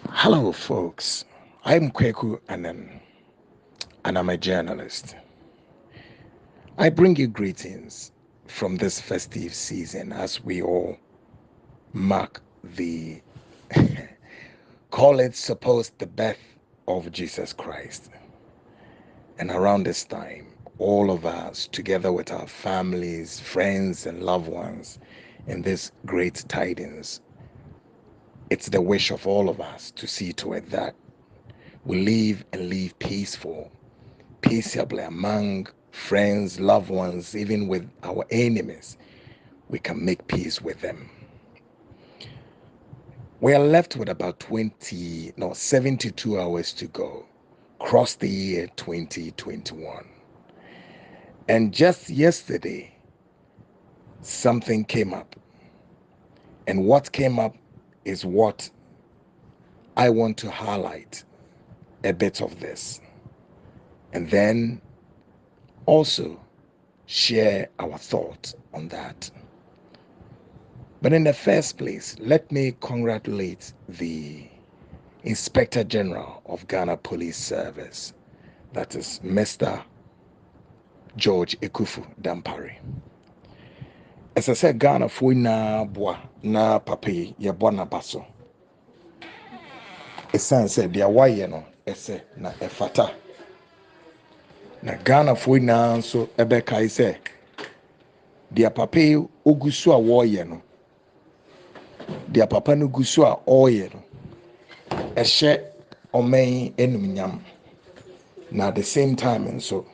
Hello, folks. I'm Kweku Annan, and I'm a journalist. I bring you greetings from this festive season as we all mark the call it supposed the birth of Jesus Christ. And around this time, all of us, together with our families, friends, and loved ones, in this great tidings, it's the wish of all of us to see to it that we live and live peaceably among friends, loved ones, even with our enemies. We can make peace with them. We are left with about 72 hours to go, cross the year 2021. And just yesterday, something came up. And what came up is what I want to highlight a bit of this. And then also share our thoughts on that. But in the first place, let me congratulate the Inspector General of Ghana Police Service, that is Mr. George Ekufu Dampare. As I said, Ghana foi na boa na papi ya boa na baso. Esan said dia waye no ese na efata. Na Ghana foi na so ebeka ise dia papi ogusu a woye no. Dia papa no gusu a oye no. Ehye omen enumnyam. Now at the same time and so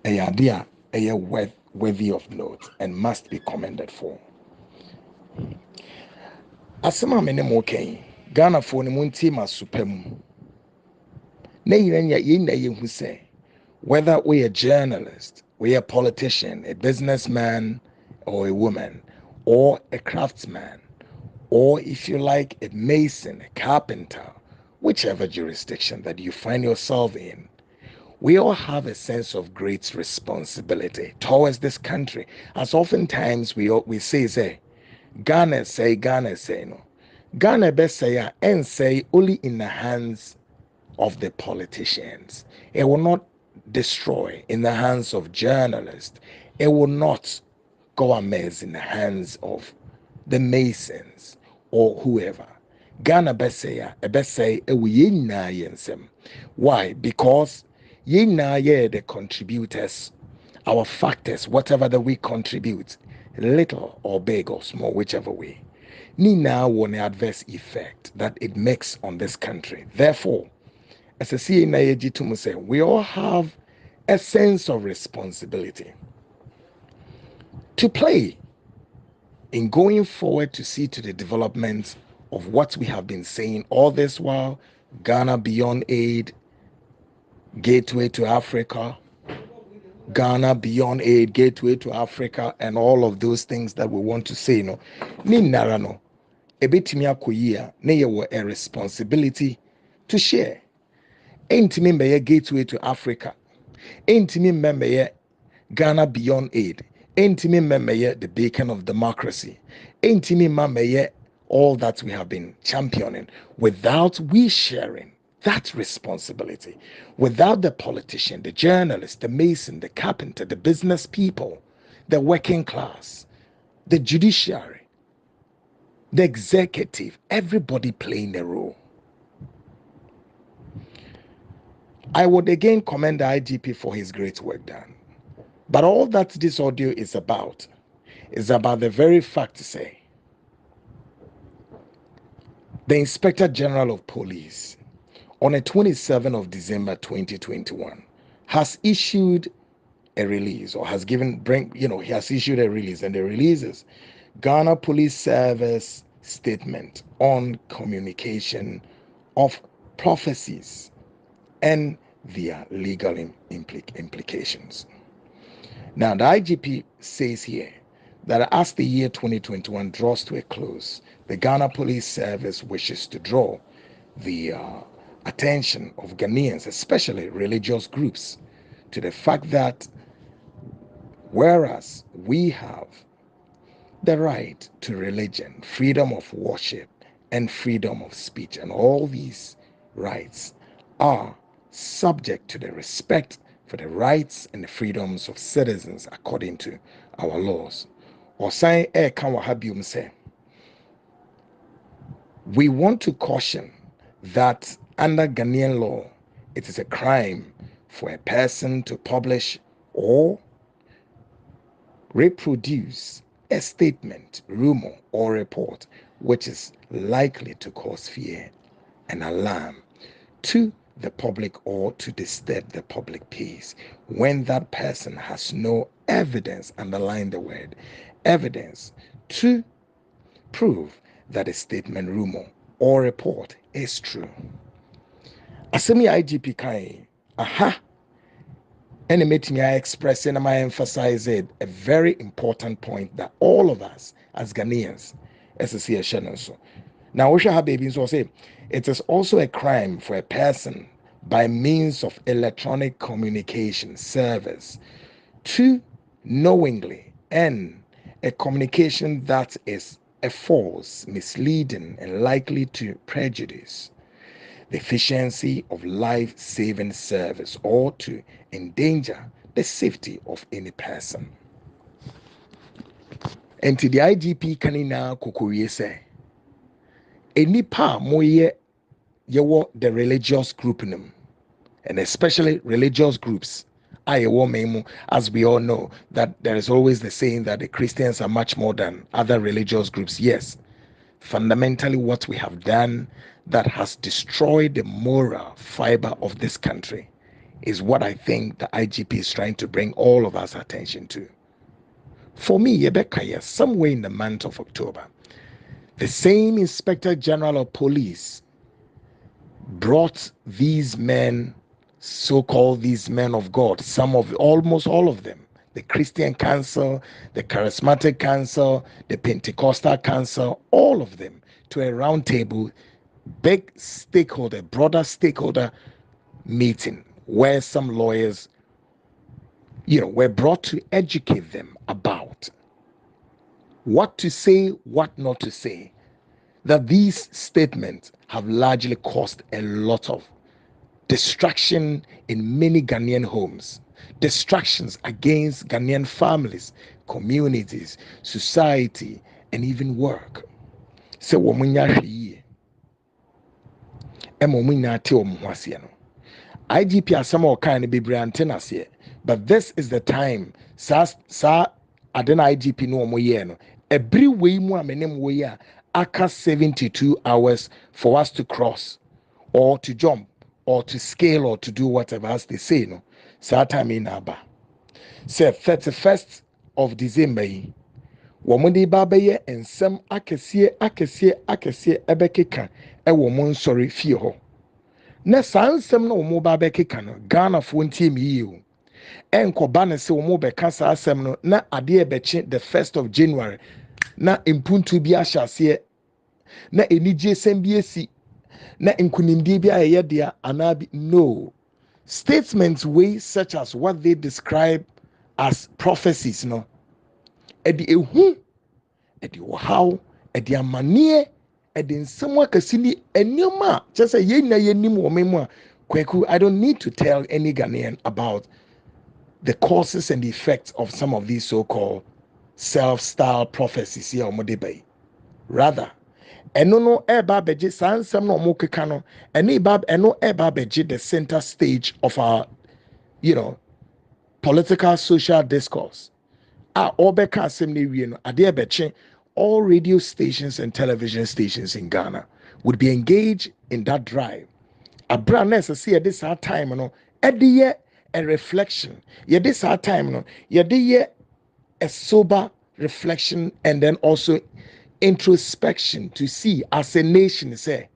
a idea worthy of note and must be commended for. Asema mene mo ken Ghana for ne munti masupem. Na yin hu say whether we a journalist, we a politician, a businessman or a woman or a craftsman, or if you like a mason, a carpenter, whichever jurisdiction that you find yourself in, we all have a sense of great responsibility towards this country. As oftentimes we say, Ghana say, no. Ghana best say, and say only in the hands of the politicians. It will not destroy in the hands of journalists. It will not go amiss in the hands of the masons or whoever. Ghana best say, why? Because the contributors, our factors, whatever that we contribute, little or big or small, whichever way, Nina won the adverse effect that it makes on this country. Therefore, as I see in to say, we all have a sense of responsibility to play in going forward to see to the development of what we have been saying all this while. Ghana Beyond Aid, Gateway to Africa, Ghana Beyond Aid, Gateway to Africa, and all of those things that we want to say. No, ni nara no, ebetimi akoyi na ye a responsibility to share. Entimi mbeye Gateway to Africa, entimi mbeye Ghana Beyond Aid, entimi mbeye the beacon of democracy, entimi mbeye all that we have been championing without we sharing that responsibility, without the politician, the journalist, the mason, the carpenter, the business people, the working class, the judiciary, the executive, everybody playing a role. I would again commend the IGP for his great work done. But all that this audio is about the very fact to say the Inspector General of Police on the 27th of December 2021 has issued a release, or has he has issued a release, and the release is Ghana Police Service statement on communication of prophecies and their legal implications. Now, the IGP says here that as the year 2021 draws to a close, the Ghana Police Service wishes to draw the attention of Ghanaians, especially religious groups, to the fact that whereas we have the right to religion, freedom of worship, and freedom of speech. And all these rights are subject to the respect for the rights and the freedoms of citizens according to our laws. Or say, say, we want to caution that under Ghanaian law, it is a crime for a person to publish or reproduce a statement, rumor, or report which is likely to cause fear and alarm to the public or to disturb the public peace when that person has no evidence, underline the word evidence, to prove that a statement, rumor, or report is true. Asemi IGP kai, aha, and me I express and I emphasize it, a very important point that all of us as Ghanaians, as a CSN so. Now we shall have babies so say it is also a crime for a person by means of electronic communication service to knowingly end a communication that is a false, misleading, and likely to prejudice the efficiency of life-saving service or to endanger the safety of any person. And to the IGP kanina kukuye say, enipa moye yewo the religious group num, and especially religious groups. As we all know that there is always the saying that the Christians are much more than other religious groups. Yes, fundamentally what we have done that has destroyed the moral fiber of this country is what I think the IGP is trying to bring all of us attention to. For me, Yebekaya, somewhere in the month of October, the same Inspector General of Police brought these men, so-called these men of God, almost all of them, the Christian Council, the Charismatic Council, the Pentecostal Council, all of them to a round table, broader stakeholder meeting where some lawyers, were brought to educate them about what to say, what not to say. That these statements have largely caused a lot of destruction in many Ghanaian homes, distractions against Ghanaian families, communities, society, and even work. So, IGP asama kind of be antennas here, but this is the time. Sa adena IGP no mo ye no. Every way mu amenem we ya aka 72 hours for us to cross or to jump or to scale or to do whatever as they say no. Sa time in aba. Say 31st of December yi. Womode ba be ye ensem akese ebekeka e wo mo nsori fie ho. Na sansem na omo ba bekeka no Ghana fo ntie mi yi o enkoba ne se omo beka sa asem no na ade ebeche the 1st of January na impuntu bi ahyase na enije sem bi esi na nkunimdi bi ayeye dia anabi. No, statements way such as what they describe as prophecies no edi ehu edi how edi amanie edi nsem akasi ni enema just say ye na ye nim wo memu a Kweku, I don't need to tell any Ghanaian about the causes and the effects of some of these so-called self-styled prophecies here on Modebay. Rather, eno no eba beji sansem no mo keka no eno eba beji the center stage of our political social discourse. Obeka asem ne wie no ade ebeche all radio stations and television stations in Ghana would be engaged in that drive. Abra na see this our time no ediye a reflection. This our time no yediye a sober reflection and then also introspection to see as a nation say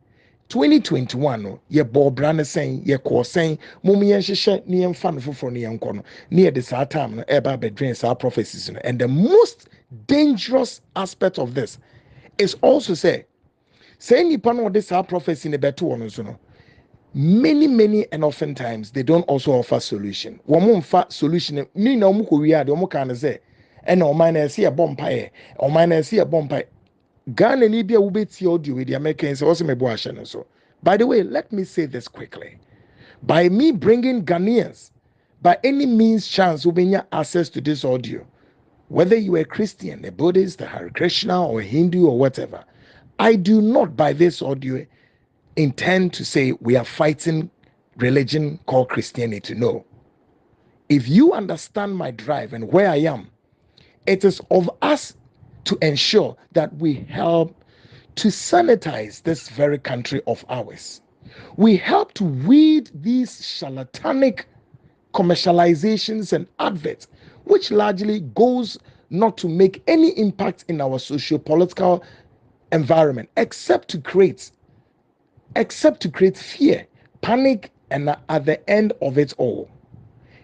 2021 no ye bo brand saying ye ko saying mum yen hwehwe ne yen fa no foforo ne yen ko no ne this our time no eba bedwen our prophecies no. And the most dangerous aspect of this is also say nipa no this our prophecy ne beto one so no many and often times they don't also offer solution. One solution ni na omu ko wi ade omu kan say and o man na see a bomb pie o man na see a bomb pie Ghana ni bia wubeti audio with the Americans also me bo so. By the way, let me say this quickly. By me bringing Ghanaians, by any means chance, we have access to this audio, whether you are a Christian, a Buddhist, a Hare Krishna, or a Hindu, or whatever, I do not, by this audio, intend to say we are fighting religion called Christianity. No. If you understand my drive and where I am, it is of us to ensure that we help to sanitize this very country of ours. We help to weed these charlatanic commercializations and adverts, which largely goes not to make any impact in our socio-political environment, except to create fear, panic, and at the end of it all,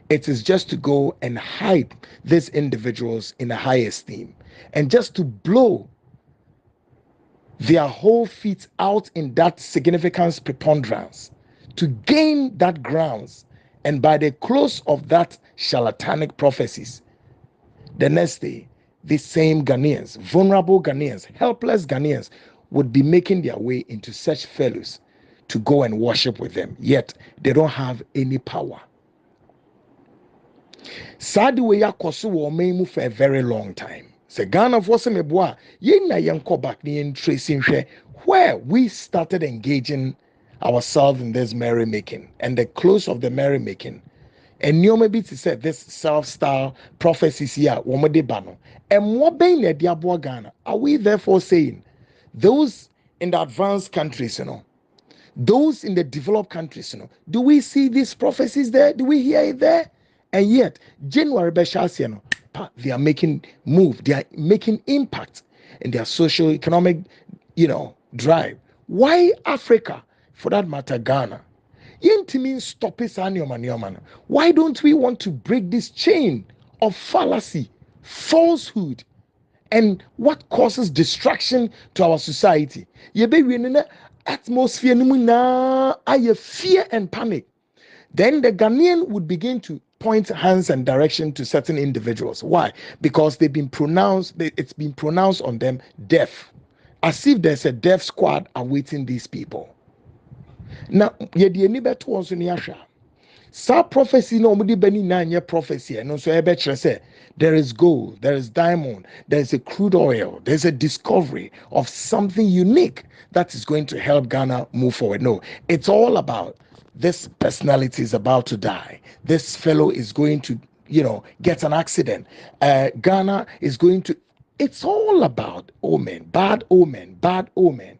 it is just to go and hype these individuals in a high esteem and just to blow their whole feet out in that significance preponderance to gain that grounds. And by the close of that charlatanic prophecies, the next day, these same Ghanaians, vulnerable Ghanaians, helpless Ghanaians, would be making their way into such fellows to go and worship with them. Yet they don't have any power. Sad way akoso wo man mu for a very long time. Se Ghana for some eboa, ye na yenko back ni tracing where we started engaging ourselves in this merrymaking and the close of the merrymaking. And you maybe to say this self-style prophecies here, womode bano. And what being the diabo Ghana? Are we therefore saying those in the advanced countries, those in the developed countries, do we see these prophecies there? Do we hear it there? And yet, January Beshas, they are making move, they are making impact in their social, economic, drive. Why Africa, for that matter, Ghana? Stop it. Why don't we want to break this chain of fallacy, falsehood, and what causes distraction to our society? Atmosphere fear and panic. Then the Ghanaian would begin to point hands and direction to certain individuals. Why? Because it's been pronounced on them deaf, as if there's a death squad awaiting these people. Now, sa prophecy no omudi bani na prophecy no so ebe kire say there is gold, there is diamond, there is a crude oil, there's a discovery of something unique that is going to help Ghana move forward. No, it's all about this personality is about to die. This fellow is going to, get an accident. Ghana is going to. It's all about omen, bad omen, bad omen.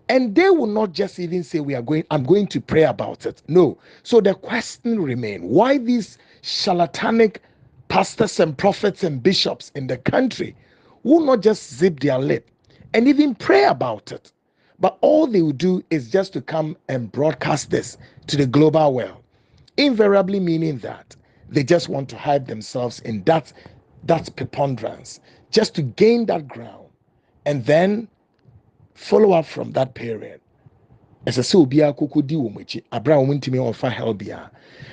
And they will not just even say I'm going to pray about it. No. So the question remains, why these charlatanic pastors and prophets and bishops in the country will not just zip their lip and even pray about it? But all they will do is just to come and broadcast this to the global world, invariably meaning that they just want to hide themselves in that preponderance, just to gain that ground, and then follow up from that period. As a so be a kokodi womachi, Abraham wintimi or fa helbia.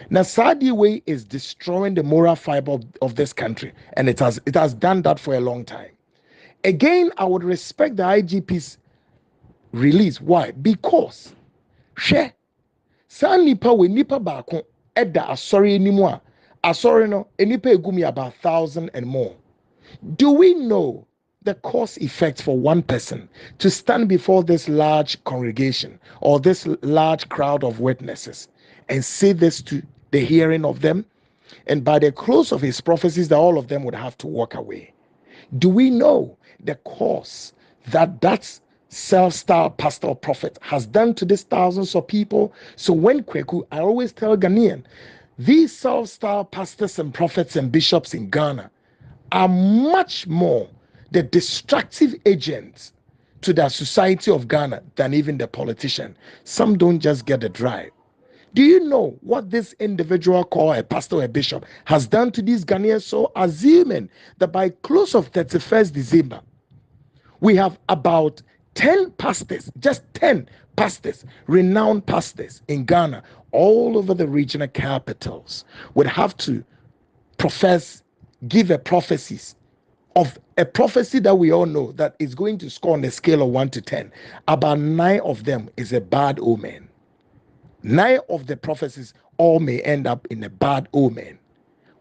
Now, Saudi way is destroying the moral fiber of this country, and it has done that for a long time. Again, I would respect the IGP's release. Why? Because share san nipa we nipa baako eda asori animu a asori no nipa egumi about 1,000 and more. Do we know the cause effect for one person to stand before this large congregation or this large crowd of witnesses and say this to the hearing of them? And by the close of his prophecies, that all of them would have to walk away. Do we know the cause that self-styled pastoral prophet has done to these thousands of people? So when Kweku, I always tell Ghanaian, these self-styled pastors and prophets and bishops in Ghana are much more the destructive agents to the society of Ghana than even the politician. Some don't just get the drive. Do you know what this individual called a pastor or a bishop has done to these Ghanaians? So assuming that by close of 31st December, we have about 10 pastors, just 10 pastors, renowned pastors in Ghana, all over the regional capitals, would have to give a prophecies of a prophecy that we all know that is going to score on a scale of 1 to 10, about 9 of them is a bad omen. 9 of the prophecies all may end up in a bad omen.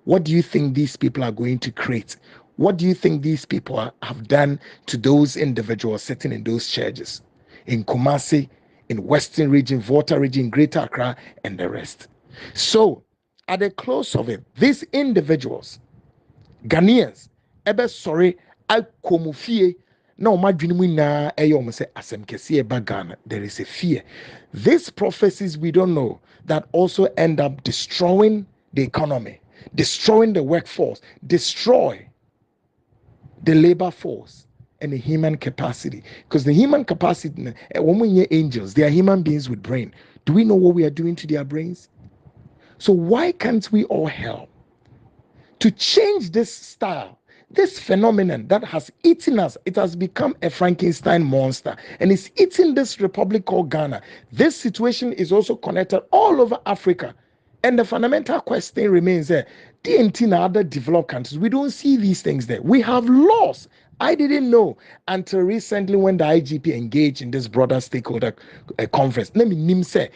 What do you think these people are going to create? What do you think these people have done to those individuals sitting in those churches? In Kumasi, in Western region, Volta region, Greater Accra, and the rest. So, at the close of it, these individuals, Ghanaians, ebe sorry, akomufie na omadwene mu na ɛyɛ ɔmo sɛ asɛm kɛse ɛba Ghana. There is a fear. These prophecies we don't know that also end up destroying the economy, destroying the workforce, destroy the labor force and the human capacity. Because the human capacity, when we hear angels, they are human beings with brain. Do we know what we are doing to their brains? So why can't we all help to change this style, this phenomenon that has eaten us? It has become a Frankenstein monster and it's eating this republic called Ghana. This situation is also connected all over Africa. And the fundamental question remains there. DNT in other developed countries, we don't see these things there. We have laws. I didn't know until recently when the IGP engaged in this broader stakeholder conference. Let me say,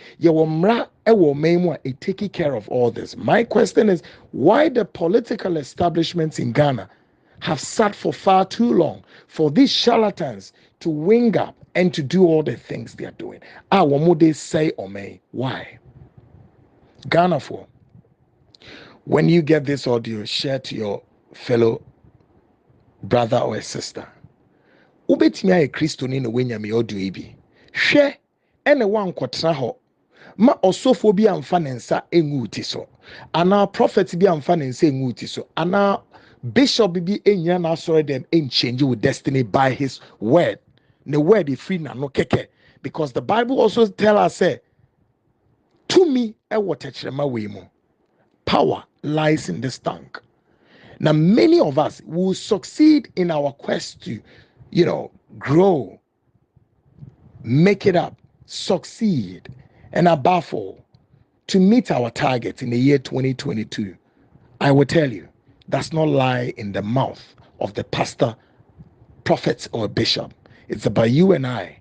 taking care of all this. My question is, why the political establishments in Ghana have sat for far too long for these charlatans to wing up and to do all the things they are doing? What they say, why? Ghana for. When you get this audio, share to your fellow brother or sister. Ubetimi aye Kristo ni no wenya me audio ibi. Hwe ene wankotena ho. Ma osofo bi amfa ne nsa engu ti so. Ana prophet bi amfa ne nsa engu ti so. Ana bishop bi enya na asore dem en change with destiny by his word. The word is free na no keke. Because the Bible also tell us say to me e wotechrema we mu. Power lies in this tongue. Now, many of us will succeed in our quest to, grow, make it up, succeed, and above all, to meet our target in the year 2022. I will tell you, does not lie in the mouth of the pastor, prophet, or bishop. It's about you and I,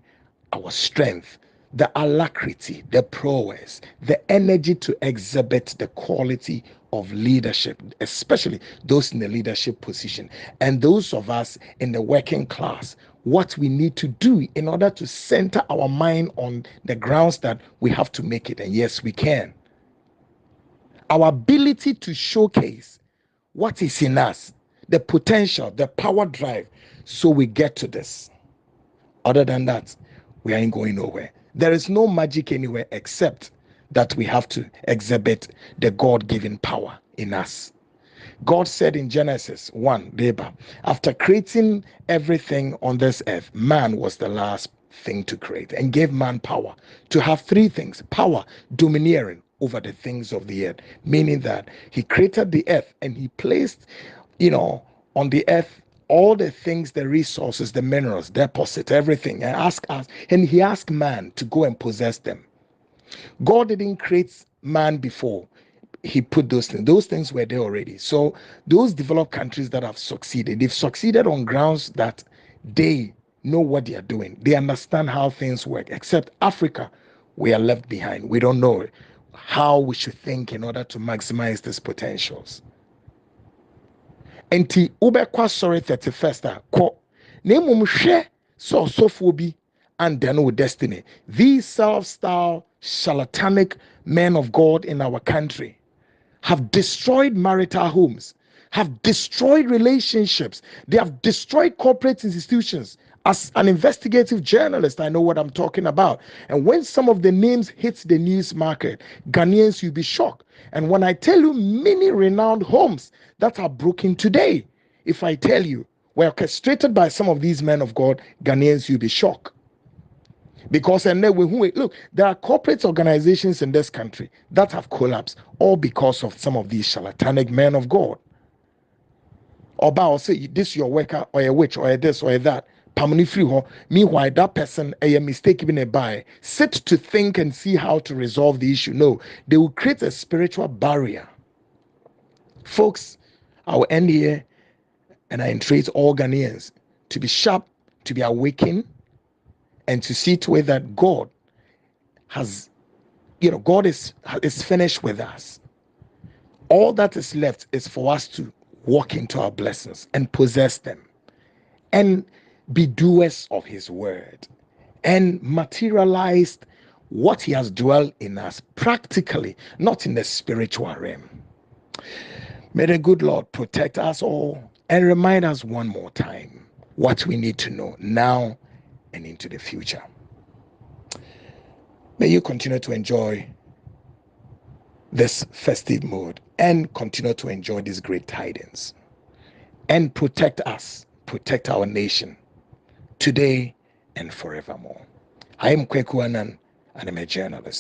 our strength, the alacrity, the prowess, the energy to exhibit the quality of leadership, especially those in the leadership position and those of us in the working class. What we need to do in order to center our mind on the grounds that we have to make it. And yes, we can. Our ability to showcase what is in us, the potential, the power drive, so we get to this. Other than that, we ain't going nowhere. There is no magic anywhere except that we have to exhibit the God-given power in us. God said in Genesis 1, after creating everything on this earth, man was the last thing to create and gave man power to have 3 things: power, domineering over the things of the earth, meaning that he created the earth and he placed, on the earth all the things, the resources, the minerals, deposit, everything, and he asked man to go and possess them. God didn't create man before he put those things. Those things were there already. So those developed countries that have succeeded, they've succeeded on grounds that they know what they are doing. They understand how things work. Except Africa, we are left behind. We don't know how we should think in order to maximize these potentials. Enti ubekwa sorry 31st ko na emum hwe so bi and then with destiny. These self-styled charlatanic men of God in our country have destroyed marital homes, have destroyed relationships, they have destroyed corporate institutions. As an investigative journalist, I know what I'm talking about. And when some of the names hit the news market, Ghanaians, you'll be shocked. And when I tell you many renowned homes that are broken today, if I tell you were orchestrated by some of these men of God, Ghanaians, you'll be shocked. Because and then look, there are corporate organizations in this country that have collapsed, all because of some of these charlatanic men of God. Oba will say, this your worker, or a witch, or a this, or a that. Meanwhile, that person, a mistake even a buy, sit to think and see how to resolve the issue. No, they will create a spiritual barrier. Folks, I will end here. And I entreat all Ghanaians to be sharp, to be awakened, and to see to it that God has, God is finished with us. All that is left is for us to walk into our blessings and possess them and be doers of his word and materialize what he has dwelt in us practically, not in the spiritual realm. May the good Lord protect us all and remind us one more time what we need to know now and into the future. May you continue to enjoy this festive mood and continue to enjoy these great tidings and protect us, protect our nation today and forevermore. I am Kweku Annan, and I'm a journalist.